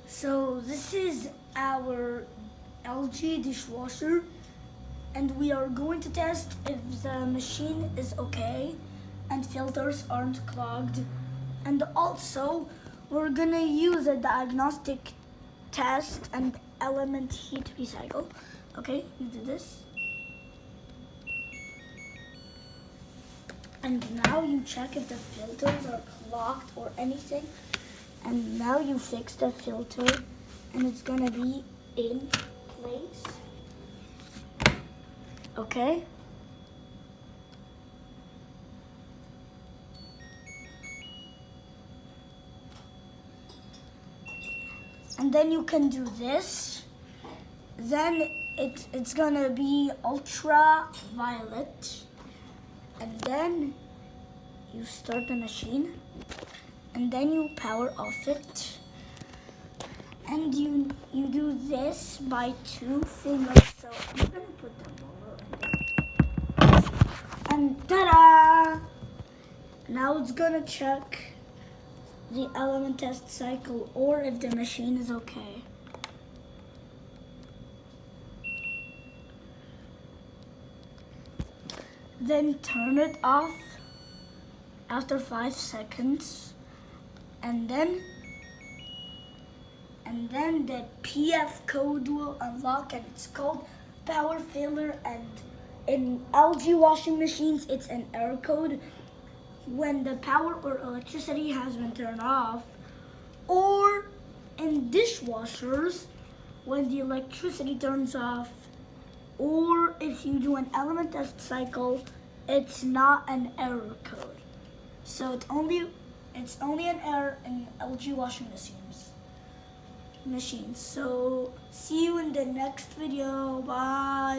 So this is our LG dishwasher, and we are going to test if the machine is okay and filters aren't clogged. And also, we're gonna use a diagnostic test and element heat recycle. Okay, you do this. And now you check if the filters are clogged or anything. And now you fix the filter and it's gonna be in place. Okay? And then you can do this. Then it's gonna be ultraviolet. And then you start the machine. And then you power off it. And you do this by 2 fingers. So I'm gonna put the roller in there. And ta-da! Now it's gonna check the element test cycle or if the machine is okay. Then turn it off after 5 seconds. And then the PF code will unlock, and it's called power failure. And in LG washing machines, it's an error code when the power or electricity has been turned off, or in dishwashers when the electricity turns off, or if you do an element test cycle, it's not an error code. So it's only an error in LG washing machines. So see you in the next video. Bye.